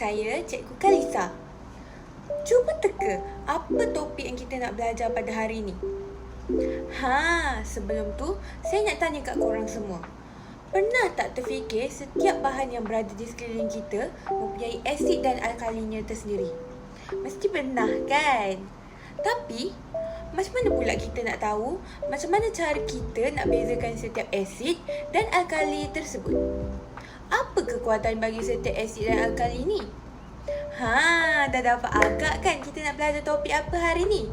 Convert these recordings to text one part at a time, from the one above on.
saya Cikgu Kalisa. Cuba teka apa topik yang kita nak belajar pada hari ini. Sebelum tu saya nak tanya kat korang semua. Pernah tak terfikir setiap bahan yang berada di sekeliling kita mempunyai asid dan alkalinya tersendiri? Mesti pernah kan? Tapi macam mana pula kita nak tahu macam mana cara kita nak bezakan setiap asid dan alkali tersebut? Apa kekuatan bagi setiap asid dan alkali ni? Dah dapat agak kan kita nak belajar topik apa hari ni?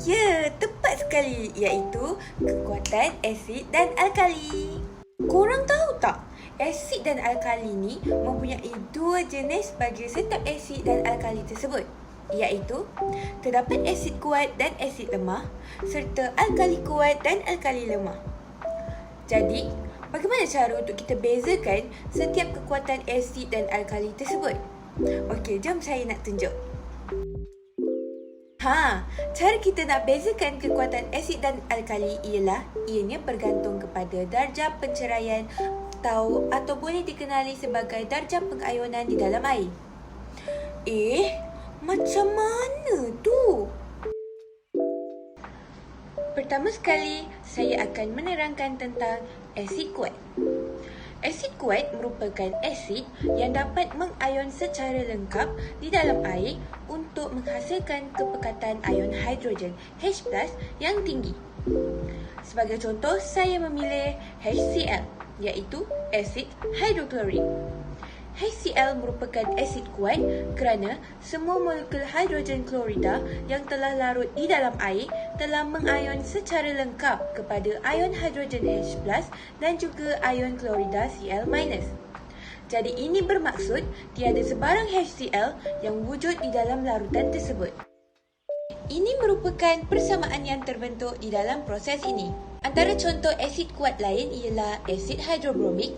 Ya, tepat sekali, iaitu kekuatan asid dan alkali. Korang tahu tak? Asid dan alkali ni mempunyai dua jenis bagi setiap asid dan alkali tersebut, iaitu terdapat asid kuat dan asid lemah serta alkali kuat dan alkali lemah. Jadi, bagaimana cara untuk kita bezakan setiap kekuatan asid dan alkali tersebut? Okey, jom saya nak tunjuk. Cara kita nak bezakan kekuatan asid dan alkali ialah ianya bergantung kepada darjah penceraian atau boleh dikenali sebagai darjah pengayunan di dalam air. Macam mana tu? Pertama sekali, saya akan menerangkan tentang asid kuat. Asid kuat merupakan asid yang dapat mengayon secara lengkap di dalam air untuk menghasilkan kepekatan ion hidrogen H+ yang tinggi. Sebagai contoh, saya memilih HCl, iaitu asid hidroklorik. HCl merupakan asid kuat kerana semua molekul hidrogen klorida yang telah larut di dalam air telah mengayon secara lengkap kepada ion hidrogen H+ dan juga ion klorida Cl-. Jadi ini bermaksud tiada sebarang HCl yang wujud di dalam larutan tersebut. Ini merupakan persamaan yang terbentuk di dalam proses ini. Antara contoh asid kuat lain ialah asid hidrobromik,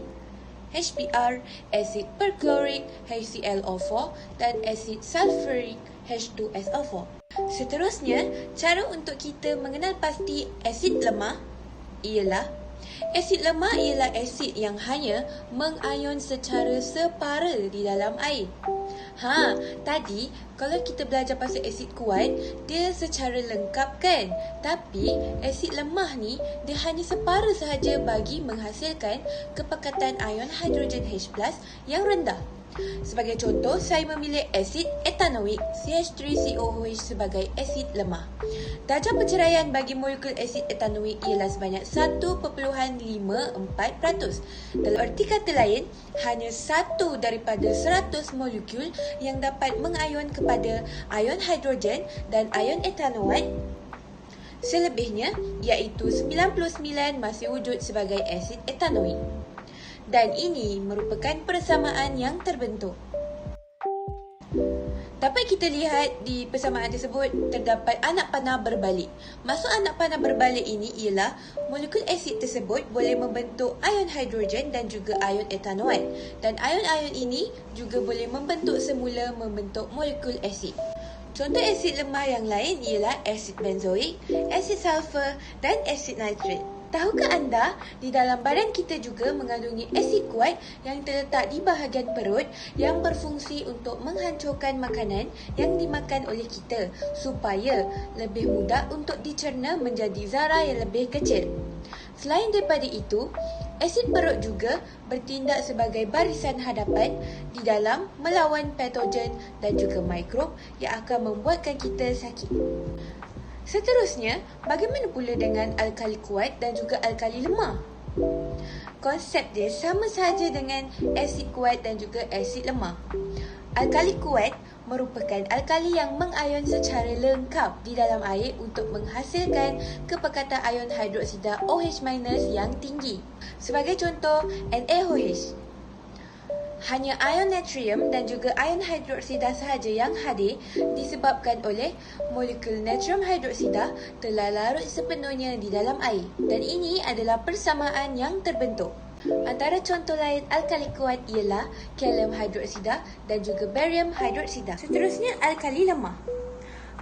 HBr, asid perklorik HClO4 dan asid sulfurik H2SO4. Seterusnya, cara untuk kita mengenal pasti asid lemah ialah asid lemah ialah asid yang hanya mengayon secara separa di dalam air. Tadi kalau kita belajar pasal asid kuat, dia secara lengkap kan? Tapi asid lemah ni dia hanya separa sahaja bagi menghasilkan kepekatan ion hidrogen H+ yang rendah. Sebagai contoh, saya memilih asid etanoik CH3COOH sebagai asid lemah. Darjah perceraian bagi molekul asid etanoik ialah sebanyak 1.54%. Dalam erti kata lain, hanya satu daripada 100 molekul yang dapat mengayon kepada ion hidrogen dan ion etanoat. Selebihnya, iaitu 99 masih wujud sebagai asid etanoik. Dan ini merupakan persamaan yang terbentuk. Dapat kita lihat di persamaan tersebut terdapat anak panah berbalik. Maksud anak panah berbalik ini ialah molekul asid tersebut boleh membentuk ion hidrogen dan juga ion etanoat. Dan ion-ion ini juga boleh membentuk molekul asid. Contoh asid lemah yang lain ialah asid benzoik, asid sulfur dan asid nitrit. Tahukah anda, di dalam badan kita juga mengandungi asid kuat yang terletak di bahagian perut yang berfungsi untuk menghancurkan makanan yang dimakan oleh kita supaya lebih mudah untuk dicerna menjadi zarah yang lebih kecil. Selain daripada itu, asid perut juga bertindak sebagai barisan hadapan di dalam melawan patogen dan juga mikrob yang akan membuatkan kita sakit. Seterusnya, bagaimana pula dengan alkali kuat dan juga alkali lemah? Konsep dia sama sahaja dengan asid kuat dan juga asid lemah. Alkali kuat merupakan alkali yang mengayon secara lengkap di dalam air untuk menghasilkan kepekatan ion hidroksida OH- yang tinggi. Sebagai contoh, NaOH. Hanya ion natrium dan juga ion hidroksida sahaja yang hadir disebabkan oleh molekul natrium hidroksida telah larut sepenuhnya di dalam air. Dan ini adalah persamaan yang terbentuk. Antara contoh lain alkali kuat ialah kalium hidroksida dan juga barium hidroksida. Seterusnya, alkali lemah.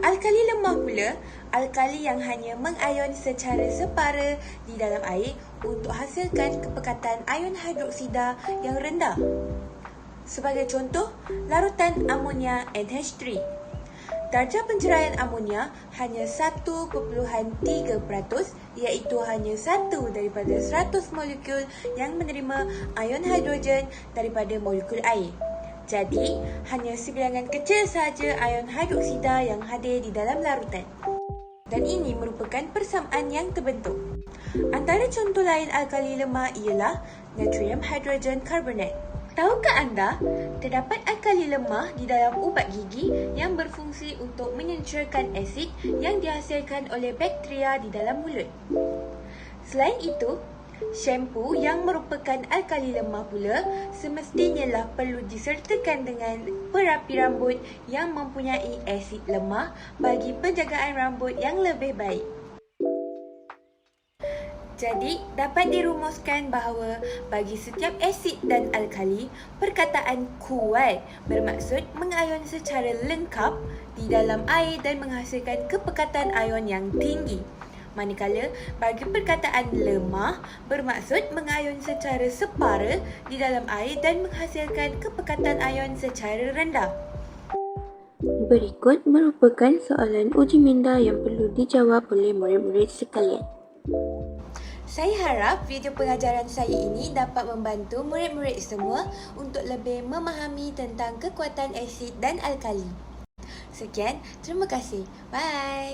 Alkali lemah pula alkali yang hanya mengayon secara separa di dalam air untuk hasilkan kepekatan ion hidroksida yang rendah. Sebagai contoh, larutan amonia NH3. Darjah penceraian amonia hanya 1.3%, iaitu hanya 1 daripada 100 molekul yang menerima ion hidrogen daripada molekul air. Jadi, hanya sebilangan kecil sahaja ion hidroksida yang hadir di dalam larutan. Dan ini merupakan persamaan yang terbentuk. Antara contoh lain alkali lemah ialah natrium hydrogen carbonate. Tahukah anda, terdapat alkali lemah di dalam ubat gigi yang berfungsi untuk menyencerkan asid yang dihasilkan oleh bakteria di dalam mulut. Selain itu, shampoo yang merupakan alkali lemah pula semestinya perlu disertakan dengan perapi rambut yang mempunyai asid lemah bagi penjagaan rambut yang lebih baik. Jadi, dapat dirumuskan bahawa bagi setiap asid dan alkali, perkataan kuat bermaksud mengayon secara lengkap di dalam air dan menghasilkan kepekatan ion yang tinggi. Manakala, bagi perkataan lemah bermaksud mengayon secara separa di dalam air dan menghasilkan kepekatan ion secara rendah. Berikut merupakan soalan uji minda yang perlu dijawab oleh murid-murid sekalian. Saya harap video pengajaran saya ini dapat membantu murid-murid semua untuk lebih memahami tentang kekuatan asid dan alkali. Sekian, terima kasih. Bye.